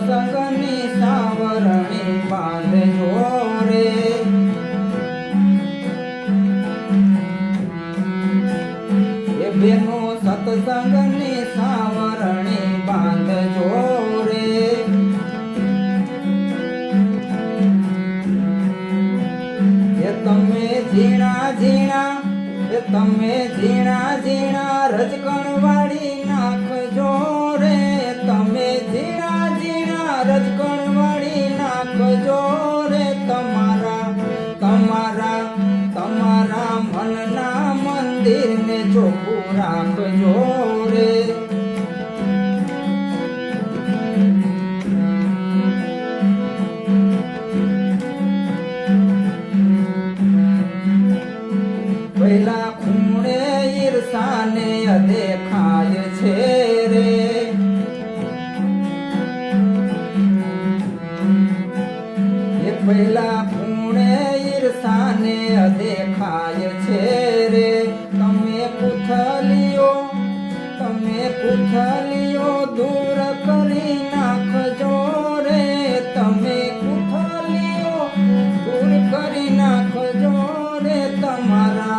સત્સંગની સાવરણી બાંધજો રે એ બેનો સત્સંગની સાવરણી બાંધજો રે એ તમે ઝીણા ઝીણા તમે ઝીણા ઝીણા રજકણ વાળી નાખજો રે તમે ઝીણા ઝીણા રજકણ વાળી નાખજો રે તમારા તમારા તમારા મનના મંદિરને ચોખ્ખું રાખજો રે પહેલા ખૂણે ઈર્ષાને દેખાય છે રે એ પહેલા ખૂણે ઈર્ષાને દેખાય છે રે તમે કુથલીઓ દૂર કરી નાખજો રે તમે કુથલીઓ દૂર કરી નાખજો રે તમારા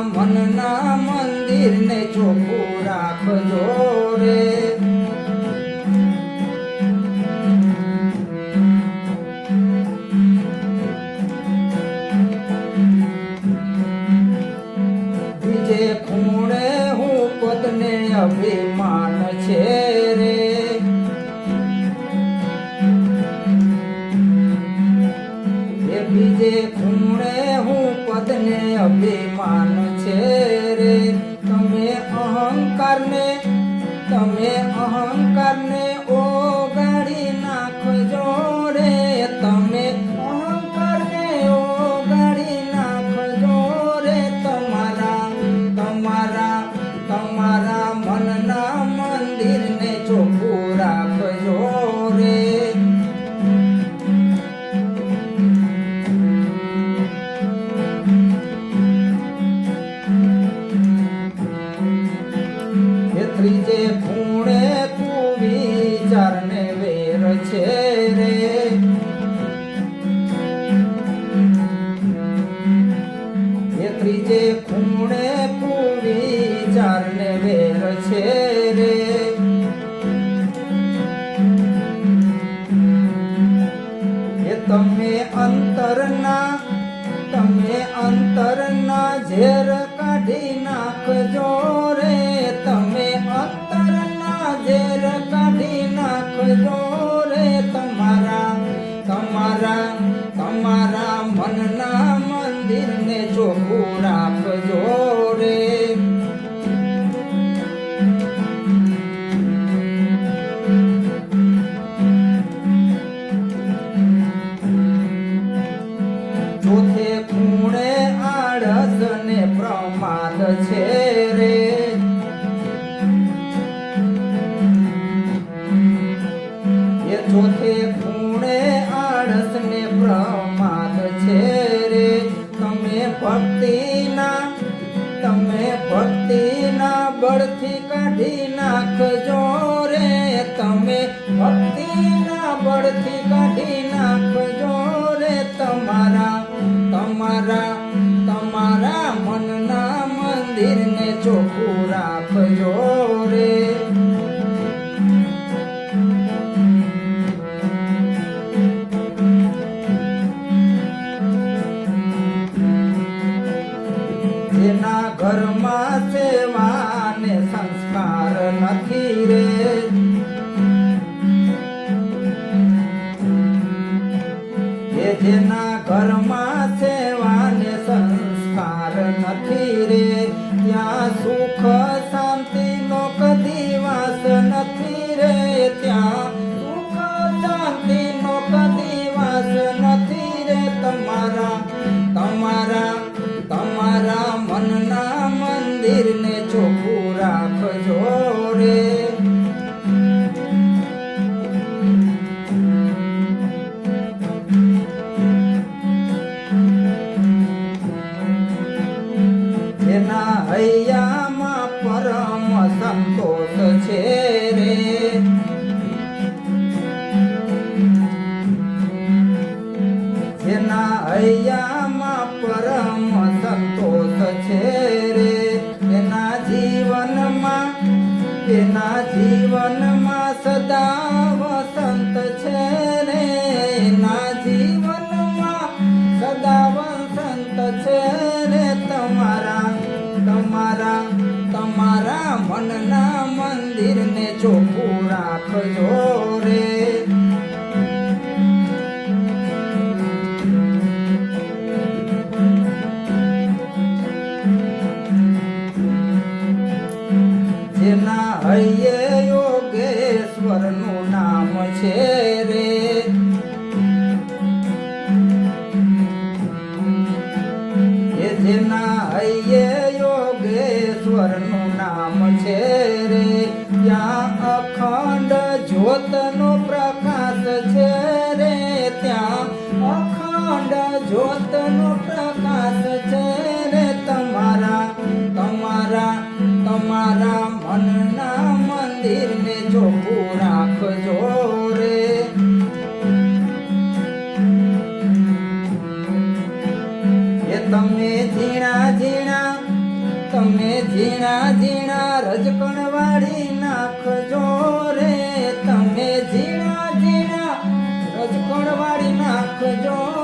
મનના મંદિરને ચોખ્ખું રાખજો રે બીજે ખૂણે હું પદને અભિમાન છે રે એ બીજે ખૂણે હું પદને અભિમાન છે રે તમે અહંકારને ઓગાળી નાખજો રે તમે અહંકારને ઓગાળી નાખજો રે તમારા મનના મંદિરને ચોખ્ખું રાખજો રે ત્રીજે ખૂણે કુવિચારને વેર છે રે એ ત્રીજે ખૂણે કુવિચારને વેર છે રે એ તમે અંતરના ઝેર કાઢી નાખજો રે તમે અંતરના ઝેર કાઢી નાખજો રે તમારા મનના મંદિરને ચોખ્ખું રાખજો રે ચોથે ખૂણે આળસ ને પ્રમાદ છે રે એ ચોથે ખૂણે આળસ ને પ્રમાદ છે રે તમે ભક્તિના બળથી કાઢી નાખજો રે તમે ભક્તિના બળથી કાઢી નાખજો રે તમારા મનના મંદિરને ચોખ્ખું રાખજો રે જેના ઘરમાં સેવાને સંસ્કાર નથી રે જેના ઘરમાં સેવાને સંસ્કાર નથી રે ત્યાં સુખ શાંતિનો કદી વાસ નથી રે ત્યાં સુખ શાંતિનો કદી વાસ નથી રે તમારા મનના મંદિરને ચોખ્ખું રાખજો રે જ્યોતનો પ્રકાશ છે રે તમારા તમારા તમારા મનના મંદિરને ચોખ્ખું રાખજો રે એ તમે ઝીણા ઝીણા રજકણ વાળી નાખજો રે તમે ઝીણા રજકણ વાળી નાખજો